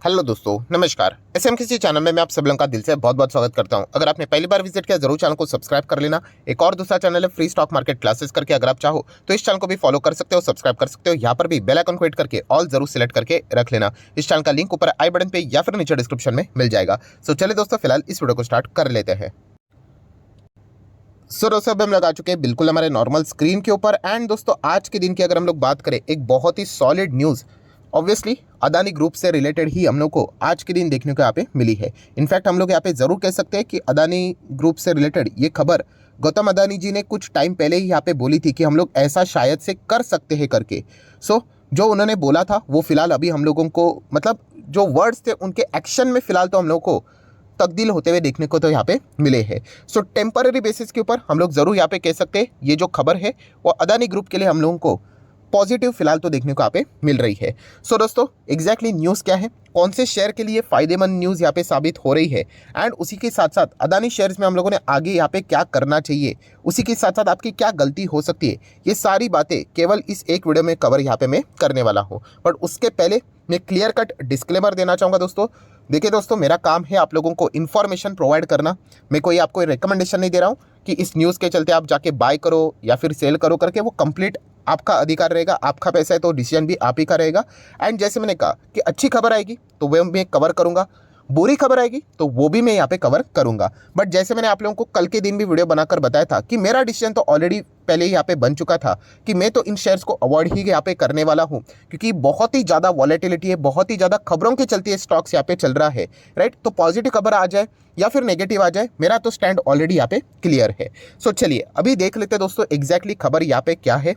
Hello दोस्तों, नमस्कार। SMKC channel में मैं आप सब लोगों का दिल से बहुत बहुत स्वागत करता हूं। अगर आपने पहली बार विजिट किया जरूर चैनल को सब्सक्राइब कर लेना। एक और दूसरा चैनल है फ्री स्टॉक मार्केट क्लासेस करके, अगर आप चाहो तो इस चैनल को भी फॉलो कर सकते हो, सब्सक्राइब कर सकते हो। यहाँ पर भी बेल आइकन को हिट करके ऑल जरूर सिलेक्ट करके रख लेना। इस चैनल का लिंक ऊपर आई बटन पे या फिर नीचे डिस्क्रिप्शन में मिल जाएगा। सो चलिए दोस्तों, फिलहाल इस वीडियो को स्टार्ट कर लेते हैं। सो दोस्तों, हम लगा चुके हैं बिल्कुल हमारे नॉर्मल स्क्रीन के ऊपर। एंड दोस्तों, आज के दिन की अगर हम लोग बात करें, एक बहुत ही solid news obviously Adani group से रिलेटेड ही हम लोग को आज के दिन देखने को यहाँ पे मिली है। इनफैक्ट हम लोग यहाँ पे ज़रूर कह सकते हैं कि अदानी ग्रुप से रिलेटेड ये खबर गौतम अदानी जी ने कुछ टाइम पहले ही यहाँ पे बोली थी कि हम लोग ऐसा शायद से कर सकते हैं करके। सो जो उन्होंने बोला था वो फिलहाल अभी हम लोगों को, मतलब जो वर्ड्स थे उनके एक्शन में फिलहाल तो हम लोग को तब्दील होते हुए देखने को तो यहाँ पे मिले हैं। सो टेम्पररी बेसिस के ऊपर हम लोग ज़रूर यहाँ पे कह सकते हैं ये जो खबर है वो अदानी ग्रुप के लिए हम लोगों को पॉजिटिव फिलहाल तो देखने को यहाँ पे मिल रही है। सो दोस्तों, एग्जैक्टली न्यूज़ क्या है, कौन से शेयर के लिए फायदेमंद न्यूज़ यहाँ पे साबित हो रही है, एंड उसी के साथ साथ अदानी शेयर्स में हम लोगों ने आगे यहाँ पे क्या करना चाहिए, उसी के साथ साथ आपकी क्या गलती हो सकती है, ये सारी बातें केवल इस एक वीडियो में कवर यहाँ पे मैं करने वाला हूँ। बट उसके पहले मैं क्लियर कट डिस्क्लेमर देना चाहूँगा दोस्तों। देखिए दोस्तों, मेरा काम है आप लोगों को इन्फॉर्मेशन प्रोवाइड करना। मैं कोई आपको रिकमेंडेशन नहीं दे रहा हूँ कि इस न्यूज़ के चलते आप जाके बाय करो या फिर सेल करो करके। वो कंप्लीट आपका अधिकार रहेगा, आपका पैसा है तो डिसीजन भी आप ही का रहेगा। एंड जैसे मैंने कहा कि अच्छी खबर आएगी तो वह मैं कवर करूँगा, बुरी खबर आएगी तो वो भी मैं यहाँ पे कवर करूँगा। बट जैसे मैंने आप लोगों को कल के दिन भी वीडियो बनाकर बताया था कि मेरा डिसीजन तो ऑलरेडी पहले ही यहाँ पे बन चुका था कि मैं तो इन शेयर्स को अवॉइड ही यहाँ पे करने वाला हूँ, क्योंकि बहुत ही ज़्यादा वॉलेटिलिटी है, बहुत ही ज़्यादा खबरों के चलते स्टॉक्स यहाँ पे चल रहा है, राइट। तो पॉजिटिव खबर आ जाए या फिर नेगेटिव आ जाए, मेरा तो स्टैंड ऑलरेडी यहाँ पे क्लियर है। सो चलिए अभी देख लेते हैं दोस्तों एग्जैक्टली खबर यहाँ पे क्या है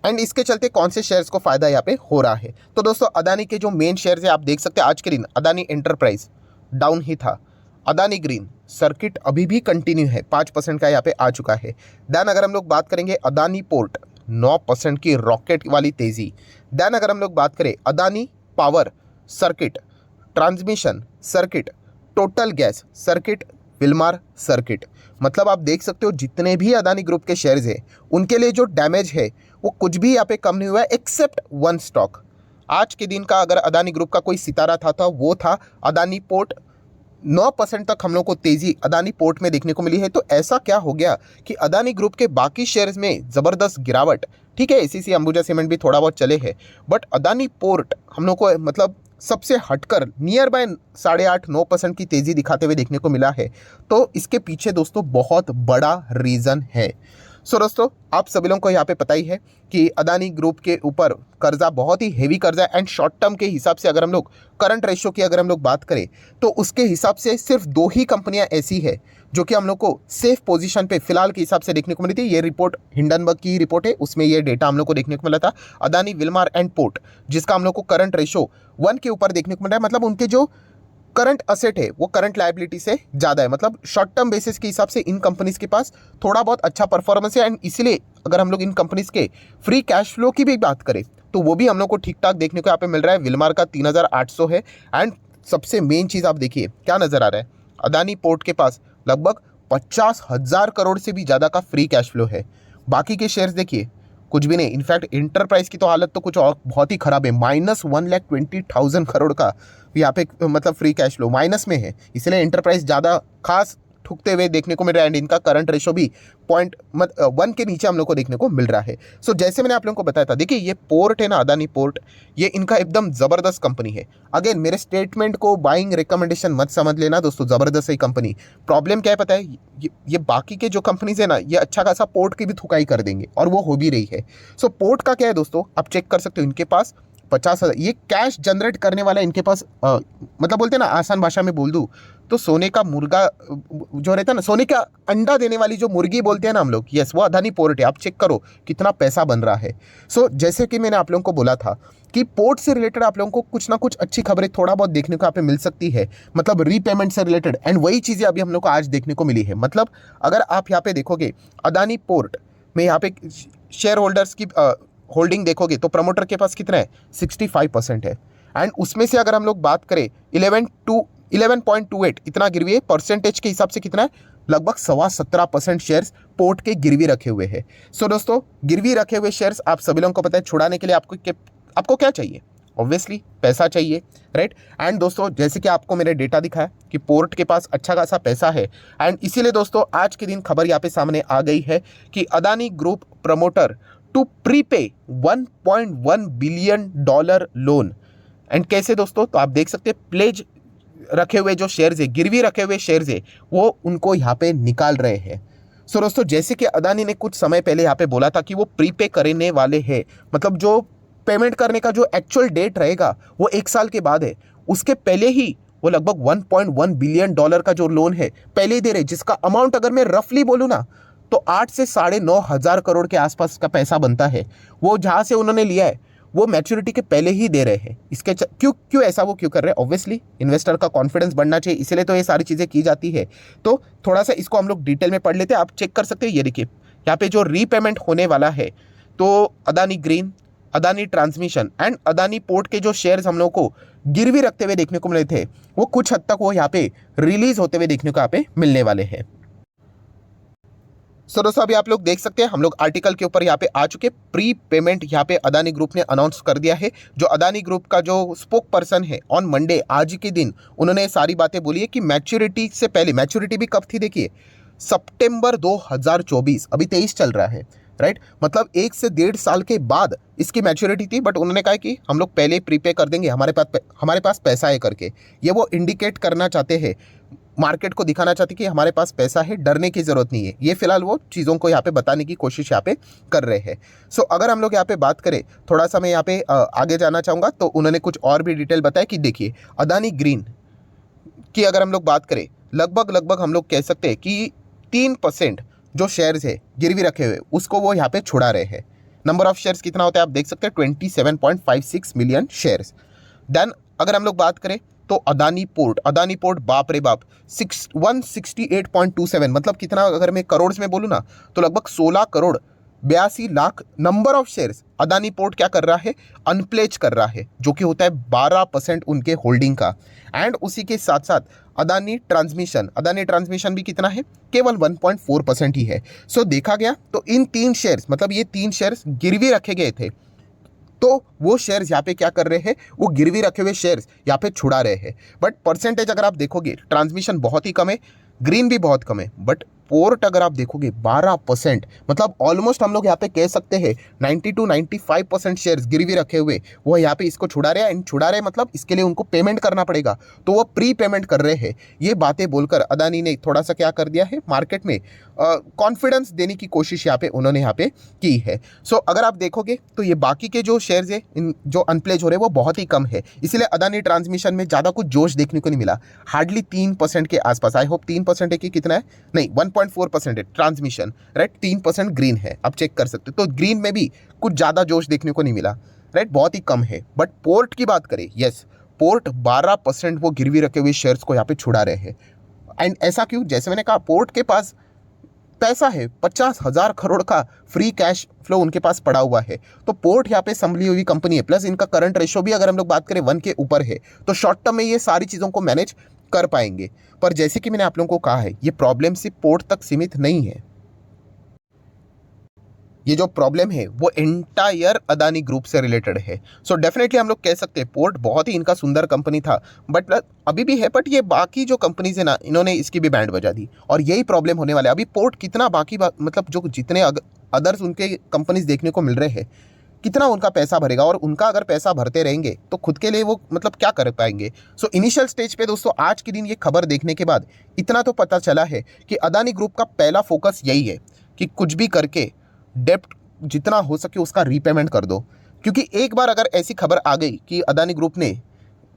एंड इसके चलते कौन से शेयर्स को फायदा यहाँ पे हो रहा है। तो दोस्तों, अदानी के जो मेन शेयर्स है आप देख सकते हैं आज के दिन अदानी एंटरप्राइज डाउन ही था, अदानी ग्रीन सर्किट अभी भी कंटिन्यू है, 5% का यहाँ पे आ चुका है। देन अगर हम लोग बात करेंगे अदानी पोर्ट 9% की रॉकेट वाली तेजी। देन अगर हम लोग बात करें Adani power circuit, transmission circuit, total gas circuit, Wilmar circuit, मतलब आप देख सकते हो जितने भी अदानी ग्रुप के शेयर्स हैं उनके लिए जो डैमेज है वो कुछ भी यहाँ पे कम नहीं हुआ है एक्सेप्ट वन स्टॉक। आज के दिन का अगर अदानी ग्रुप का कोई सितारा था तो वो था अदानी पोर्ट। 9% तक हम लोग को तेजी अदानी पोर्ट में देखने को मिली है। तो ऐसा क्या हो गया कि अदानी ग्रुप के बाकी शेयर्स में ज़बरदस्त गिरावट, ठीक है एसीसी अंबुजा सीमेंट भी थोड़ा बहुत चले हैं, बट अदानी पोर्ट हम लोग को मतलब सबसे हटकर नियर बाय 8.5-9% की तेज़ी दिखाते हुए देखने को मिला है। तो इसके पीछे दोस्तों बहुत बड़ा रीज़न है। सो दोस्तों, आप सभी लोगों को यहाँ पे पता ही है कि अदानी ग्रुप के ऊपर कर्जा बहुत ही हेवी कर्जा है। एंड शॉर्ट टर्म के हिसाब से अगर हम लोग करंट रेशियो की अगर हम लोग बात करें तो उसके हिसाब से सिर्फ 2 ही कंपनियां ऐसी है जो कि हम लोग को सेफ पोजीशन पे फिलहाल के हिसाब से देखने को मिली थी। ये रिपोर्ट हिंडनबर्ग की रिपोर्ट है, उसमें ये डेटा हम लोग को देखने को मिला था। अदानी विल्मार एंड पोर्ट, जिसका हम लोग को करंट रेशियो 1 के ऊपर देखने को मिला है, मतलब उनके जो करंट असेट है वो करंट लायबिलिटी से ज़्यादा है। मतलब शॉर्ट टर्म बेसिस के हिसाब से इन कंपनीज के पास थोड़ा बहुत अच्छा परफॉर्मेंस है। एंड इसलिए अगर हम लोग इन कंपनीज के फ्री कैश फ्लो की भी बात करें तो वो भी हम लोग को ठीक ठाक देखने को यहाँ पे मिल रहा है। विल्मार का 3,800 है। एंड सबसे मेन चीज़ आप देखिए क्या नज़र आ रहा है, अदानी पोर्ट के पास लगभग 50,000 करोड़ से भी ज़्यादा का फ्री कैश फ्लो है। बाकी के शेयर्स देखिए कुछ भी नहीं। इनफैक्ट इंटरप्राइज की तो हालत तो कुछ और बहुत ही खराब है, -1,20,000 करोड़ का यहाँ पे मतलब फ्री कैश फ्लो माइनस में है। इसलिए इंटरप्राइज ज़्यादा खास ठुकते हुए देखने को मिल रहा है। एंड इनका करंट रेशो भी 0.1 के नीचे हम लोग को देखने को मिल रहा है। सो जैसे मैंने आप लोगों को बताया था, देखिए ये पोर्ट है ना अदानी पोर्ट, ये इनका एकदम ज़बरदस्त कंपनी है। अगेन मेरे स्टेटमेंट को बाइंग रिकमेंडेशन मत समझ लेना दोस्तों, ज़बरदस्त है कंपनी। प्रॉब्लम क्या है पता है, ये बाकी के जो कंपनीज है ना ये अच्छा खासा पोर्ट की भी थुकाई कर देंगे और वो हो भी रही है। सो पोर्ट का क्या है दोस्तों, आप चेक कर सकते हो, इनके पास 50,000 ये कैश जनरेट करने वाला इनके पास मतलब बोलते हैं ना, आसान भाषा में बोल दूँ तो सोने का मुर्गा जो रहता है ना, सोने का अंडा देने वाली जो मुर्गी बोलते हैं ना हम लोग, यस वो अदानी पोर्ट है। आप चेक करो कितना पैसा बन रहा है। सो जैसे कि मैंने आप लोगों को बोला था कि पोर्ट से रिलेटेड आप लोगों को कुछ ना कुछ अच्छी खबरें थोड़ा बहुत देखने को यहाँ पे मिल सकती है, मतलब रीपेमेंट से रिलेटेड। एंड वही चीज़ें अभी हम लोग को आज देखने को मिली है। मतलब अगर आप यहाँ पे देखोगे अदानी पोर्ट में यहाँ पे शेयर होल्डर्स की होल्डिंग देखोगे तो प्रमोटर के पास कितना है, 65% है। एंड उसमें से अगर हम लोग बात करें 11.28 इतना गिरवी है, परसेंटेज के हिसाब से कितना है, लगभग 17.25% शेयर्स पोर्ट के गिरवी रखे हुए हैं। सो दोस्तों, गिरवी रखे हुए शेयर्स आप सभी लोगों को पता है छुड़ाने के लिए आपको क्या चाहिए, ऑब्वियसली पैसा चाहिए, राइट। एंड दोस्तों जैसे कि आपको मैंने डेटा दिखाया कि पोर्ट के पास अच्छा खासा पैसा है, एंड इसीलिए दोस्तों आज के दिन खबर यहाँ पे सामने आ गई है कि Adani group promoter to prepay $1.1 billion loan. And कैसे दोस्तों, तो आप देख सकते हैं प्लेज रखे हुए जो शेयर्स है, गिरवी रखे हुए शेयर्स है, वो उनको यहाँ पे निकाल रहे हैं। सो दोस्तों जैसे कि अदानी ने कुछ समय पहले यहाँ पे बोला था कि वो प्रीपे करने वाले हैं, मतलब जो पेमेंट करने का जो एक्चुअल डेट रहेगा वो 1 साल के बाद है, उसके पहले ही वो लगभग $1.1 बिलियन का जो लोन है पहले ही दे रहे, जिसका अमाउंट अगर मैं रफली बोलूँ ना तो 8 से 9.5 करोड़ के आसपास का पैसा बनता है। वो जहाँ से उन्होंने लिया है वो मैच्योरिटी के पहले ही दे रहे हैं। इसके क्यों ऐसा वो क्यों कर रहे हैं? ऑब्वियसली इन्वेस्टर का कॉन्फिडेंस बढ़ना चाहिए, इसीलिए तो ये सारी चीज़ें की जाती है। तो थोड़ा सा इसको हम लोग डिटेल में पढ़ लेते हैं, आप चेक कर सकते हैं। ये देखिए यहाँ पे जो रीपेमेंट होने वाला है, तो Adani green, Adani transmission and Adani port के जो शेयर्स हम लोग को गिरवी रखते हुए देखने को मिले थे, वो कुछ हद तक वो यहाँ पे रिलीज होते हुए देखने को यहाँ पे मिलने वाले हैं। सो दोस्तों अभी आप लोग देख सकते हैं हम लोग आर्टिकल के ऊपर यहाँ पे आ चुके। प्री पेमेंट यहाँ पे अदानी ग्रुप ने अनाउंस कर दिया है। जो अदानी ग्रुप का जो स्पोक पर्सन है ऑन मंडे, आज के दिन उन्होंने सारी बातें बोली है कि मैच्योरिटी से पहले, मैच्योरिटी भी कब थी देखिए, सितंबर 2024, अभी 23 चल रहा है, राइट। मतलब 1 से 1.5 साल के बाद इसकी मैच्योरिटी थी, बट उन्होंने कहा कि हम लोग पहले प्रीपे कर देंगे, हमारे पास पैसा है करके। ये वो इंडिकेट करना चाहते हैं, मार्केट को दिखाना चाहते कि हमारे पास पैसा है, डरने की जरूरत नहीं है। ये फिलहाल वो चीज़ों को यहाँ पे बताने की कोशिश यहाँ पे कर रहे हैं। सो अगर हम लोग यहाँ पे बात करें, थोड़ा सा मैं यहाँ पे आगे जाना चाहूँगा, तो उन्होंने कुछ और भी डिटेल बताया कि देखिए अदानी ग्रीन की अगर हम लोग बात करें, लगभग हम लोग कह सकते हैं कि 3% जो शेयर्स है गिरवी रखे हुए उसको वो यहाँ पे छुड़ा रहे हैं। नंबर ऑफ शेयर्स कितना होता है आप देख सकते हैं, 27.56 मिलियन शेयर्स। देन अगर हम लोग बात करें तो अदानी पोर्ट बाप रे बाप 168.27, मतलब कितना, अगर मैं करोड़ में बोलूँ ना तो लगभग 16 crore 82 lakh number of shares Adani port क्या कर रहा है, अनप्लेज कर रहा है, जो कि होता है 12% उनके होल्डिंग का। एंड उसी के साथ साथ अदानी ट्रांसमिशन भी कितना है, केवल 1.4% ही है। सो देखा गया तो इन 3 शेयर्स, मतलब ये 3 शेयर्स गिरवी रखे गए थे, तो वो शेयर्स यहाँ पे क्या कर रहे हैं, वो गिरवी रखे हुए शेयर्स यहाँ पे छुड़ा रहे हैं। बट परसेंटेज अगर आप देखोगे, ट्रांसमिशन बहुत ही कम है, ग्रीन भी बहुत कम है, बट पोर्ट अगर आप देखोगे 12%, मतलब ऑलमोस्ट हम लोग यहाँ पे कह सकते हैं 90 to 95% शेयर्स गिरवी रखे हुए वो यहाँ पे इसको छुड़ा रहे हैं। एंड छुड़ा रहे मतलब इसके लिए उनको पेमेंट करना पड़ेगा, तो वो प्री पेमेंट कर रहे हैं। ये बातें बोलकर अदानी ने थोड़ा सा क्या कर दिया है, मार्केट में कॉन्फिडेंस देने की कोशिश यहाँ पे उन्होंने यहाँ पे की है। सो अगर आप देखोगे तो ये बाकी के जो शेयर्स है जो अनप्लेज हो रहे हैं वो बहुत ही कम है, इसीलिए अदानी ट्रांसमिशन में ज़्यादा कुछ जोश देखने को नहीं मिला, हार्डली 3% के आसपास। आई होप 3% है कि कितना है, नहीं 1.4% है ट्रांसमिशन, राइट। 3% ग्रीन है, आप चेक कर सकते हो। तो ग्रीन में भी कुछ ज़्यादा जोश देखने को नहीं मिला, राइट, बहुत ही कम है। बट पोर्ट की बात करें, यस, पोर्ट 12% वो गिरवी रखे हुए शेयर्स को यहाँ पे छुड़ा रहे हैं। एंड ऐसा क्यों, जैसे मैंने कहा पोर्ट के पास पैसा है, 50,000 करोड़ का फ्री कैश फ्लो उनके पास पड़ा हुआ है। तो पोर्ट यहाँ पे संभली हुई कंपनी है, प्लस इनका करंट रेशो भी अगर हम लोग बात करें 1 के ऊपर है, तो शॉर्ट टर्म में ये सारी चीज़ों को मैनेज कर पाएंगे। पर जैसे कि मैंने आप लोगों को कहा है, ये प्रॉब्लम सिर्फ पोर्ट तक सीमित नहीं है, ये जो प्रॉब्लम है वो एंटायर अदानी ग्रुप से रिलेटेड है। सो डेफिनेटली हम लोग कह सकते हैं पोर्ट बहुत ही इनका सुंदर कंपनी था, बट अभी भी है, बट ये बाकी जो कंपनीज है ना, इन्होंने इसकी भी बैंड बजा दी, और यही प्रॉब्लम होने वाला है। अभी पोर्ट कितना मतलब जो जितने अदर्स उनके कंपनीज देखने को मिल रहे हैं, कितना उनका पैसा भरेगा, और उनका अगर पैसा भरते रहेंगे तो खुद के लिए वो मतलब क्या कर पाएंगे। सो इनिशियल स्टेज पे दोस्तों आज के दिन ये खबर देखने के बाद इतना तो पता चला है कि अदानी ग्रुप का पहला फोकस यही है कि कुछ भी करके डेप्ट जितना हो सके उसका रीपेमेंट कर दो। क्योंकि एक बार अगर ऐसी खबर आ गई कि अदानी ग्रुप ने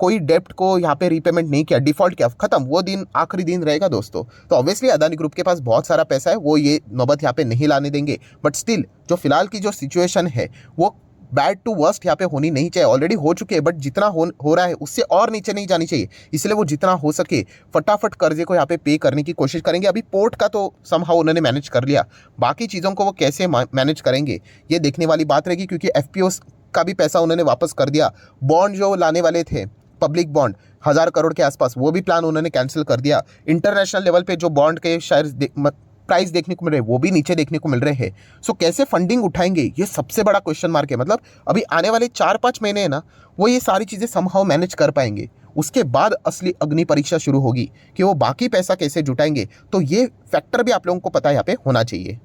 कोई डेप्ट को यहाँ पे रीपेमेंट नहीं किया, डिफॉल्ट किया, खत्म, वो दिन आखिरी दिन रहेगा दोस्तों। तो ऑब्वियसली अदानी ग्रुप के पास बहुत सारा पैसा है, वो ये नौबत यहाँ पे नहीं लाने देंगे। बट स्टिल जो फिलहाल की जो सिचुएशन है वो बैड टू वर्स्ट यहाँ पे होनी नहीं चाहिए, ऑलरेडी हो चुके हैं, बट जितना हो रहा है उससे और नीचे नहीं जानी चाहिए। इसलिए वो जितना हो सके फटाफट कर्जे को यहाँ पे करने की कोशिश करेंगे। अभी पोर्ट का तो समहाउ उन्होंने मैनेज कर लिया, बाकी चीज़ों को वो कैसे मैनेज करेंगे ये देखने वाली बात रहेगी। क्योंकि एफपीओ का भी पैसा उन्होंने वापस कर दिया, बॉन्ड जो लाने वाले थे पब्लिक बॉन्ड 1000 करोड़ के आसपास, वो भी प्लान उन्होंने कैंसिल कर दिया। इंटरनेशनल लेवल पे जो बॉन्ड के शेयर्स प्राइस देखने को मिल रहे हैं वो भी नीचे देखने को मिल रहे हैं। सो कैसे फंडिंग उठाएंगे, ये सबसे बड़ा क्वेश्चन मार्क है। मतलब अभी आने वाले 4-5 महीने है ना, वो ये सारी चीज़ें समहाउ मैनेज कर पाएंगे। उसके बाद असली अग्नि परीक्षा शुरू होगी कि वो बाकी पैसा कैसे जुटाएंगे। तो ये फैक्टर भी आप लोगों को पता यहाँ पे होना चाहिए।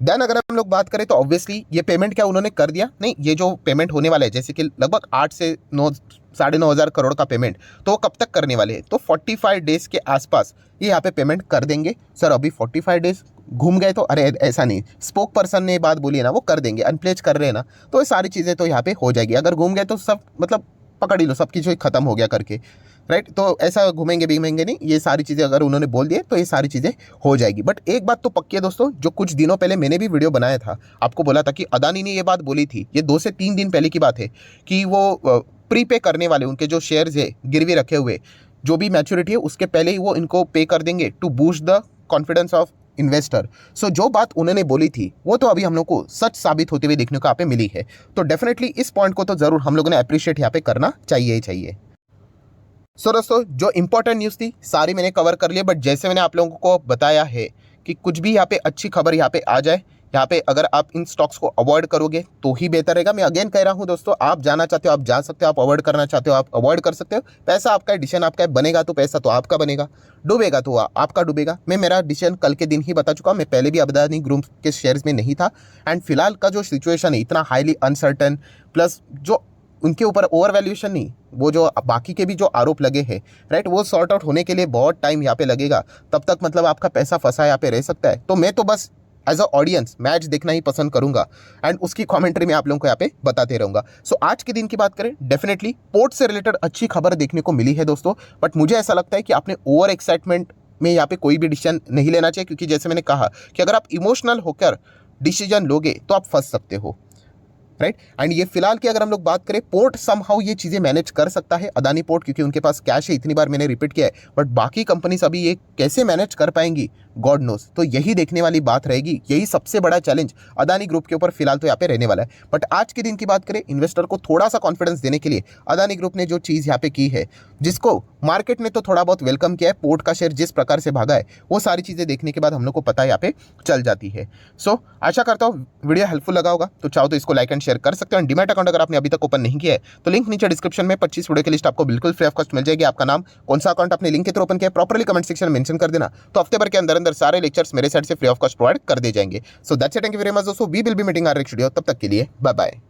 देन अगर हम लोग बात करें तो ऑब्वियसली ये पेमेंट क्या उन्होंने कर दिया नहीं, ये जो पेमेंट होने वाला है जैसे कि लगभग 8 से 9 9.5 हज़ार करोड़ का पेमेंट, तो वो कब तक करने वाले हैं, तो 45 डेज के आसपास ये यहाँ पे पेमेंट कर देंगे। सर अभी 45 डेज घूम गए तो अरे ऐसा नहीं, स्पोक पर्सन ने बात बोली है ना, वो कर देंगे, अनप्लेज कर रहे हैं ना, तो ये सारी चीज़ें तो यहाँ पे हो जाएगी। अगर घूम गए तो सब मतलब पकड़ ही लो, सबकी जो खत्म हो गया करके, राइट। तो ऐसा घूमेंगे बीमेंगे नहीं, ये सारी चीज़ें अगर उन्होंने बोल दिए तो ये सारी चीज़ें हो जाएगी। बट एक बात तो पक्की है दोस्तों, जो कुछ दिनों पहले मैंने भी वीडियो बनाया था, आपको बोला था कि अदानी ने ये बात बोली थी, ये 2 से 3 दिन पहले की बात है, कि वो प्रीपे करने वाले उनके जो शेयर्स है गिरवी रखे हुए, जो भी मैच्योरिटी है उसके पहले ही वो इनको पे कर देंगे to boost the confidence of investor. So जो बात उन्होंने बोली थी वो तो अभी हम लोग को सच साबित होते हुए देखने को यहाँ पे मिली है। तो डेफिनेटली इस पॉइंट को तो जरूर हम लोगों ने अप्रिशिएट यहाँ पे करना चाहिए ही चाहिए। सो दोस्तों जो इंपॉर्टेंट न्यूज़ थी सारी मैंने कवर कर लिया, बट जैसे मैंने आप लोगों को बताया है कि कुछ भी यहाँ पे अच्छी खबर यहाँ पे आ जाए, यहाँ पे अगर आप इन स्टॉक्स को अवॉइड करोगे तो ही बेहतर रहेगा। मैं अगेन कह रहा हूँ दोस्तों, आप जाना चाहते हो आप जा सकते हो, आप अवॉइड करना चाहते हो आप अवॉइड कर सकते हो। पैसा आपका है, डिसीजन आपका है, बनेगा तो पैसा तो आपका बनेगा, डूबेगा तो आपका डूबेगा। मैं मेरा डिसीजन कल के दिन ही बता चुका हूँ, मैं पहले भी अदानी ग्रुप के शेयर्स में नहीं था। एंड फिलहाल का जो सिचुएशन है इतना हाईली अनसर्टन, प्लस जो उनके ऊपर ओवर वैल्यूएशन नहीं, वो जो बाकी के भी जो आरोप लगे हैं, राइट, वो सॉर्ट आउट होने के लिए बहुत टाइम यहाँ पे लगेगा। तब तक मतलब आपका पैसा फंसा यहाँ पे रह सकता है। तो मैं तो बस एज अ ऑडियंस मैच देखना ही पसंद करूंगा एंड उसकी कमेंट्री में आप लोगों को यहाँ पे बताते रहूंगा। सो आज के दिन की बात करें, डेफिनेटली पोर्ट से रिलेटेड अच्छी खबर देखने को मिली है दोस्तों। बट मुझे ऐसा लगता है कि आपने ओवर एक्साइटमेंट में यहाँ पे कोई भी डिसीजन नहीं लेना चाहिए, क्योंकि जैसे मैंने कहा कि अगर आप इमोशनल होकर डिसीजन लोगे तो आप फंस सकते हो, राइट। एंड ये फिलहाल की अगर हम लोग बात करें, पोर्ट समहाउ ये चीज़ें मैनेज कर सकता है, अदानी पोर्ट, क्योंकि उनके पास कैश है, इतनी बार मैंने रिपीट किया है। बट बाकी कंपनीज अभी ये कैसे मैनेज कर पाएंगी, गॉड नोस। तो यही देखने वाली बात रहेगी, यही सबसे बड़ा चैलेंज अदानी ग्रुप के ऊपर फिलहाल तो यहाँ पे रहने वाला है। बट आज के दिन की बात करें, इन्वेस्टर को थोड़ा सा कॉन्फिडेंस देने के लिए अदानी ग्रुप ने जो चीज़ यहाँ पे की है, जिसको मार्केट ने तो थोड़ा बहुत वेलकम किया है, पोर्ट का शेयर जिस प्रकार से भागा है, वो सारी चीज़ें देखने के बाद हम लोग को पता यहाँ पे चल जाती है। सो आशा करता हूँ वीडियो हेल्पफुल लगा होगा। तो चाहो तो इसको लाइक एंड शेयर कर सकते हो। डीमैट अकाउंट अगर आपने अभी तक ओपन नहीं किया है तो लिंक नीचे डिस्क्रिप्शन में 25 वीडियो की लिस्ट आपको बिल्कुल फ्री ऑफ कॉस्ट मिल जाएगी। आपका नाम, कौन सा अकाउंट आपने लिंक के थ्रू ओपन किया है, प्रॉपर्ली कमेंट सेक्शन में मेंशन कर देना, तो हफ्ते भर के अंदर अंदर सारे लेक्चर्स मेरे साइड से फ्री ऑफ कॉस्ट प्रोवाइड कर दिए जाएंगे। So that's it, thank you very much दोस्तों, we will be meeting our next video. तब तक के लिए बाय बाय।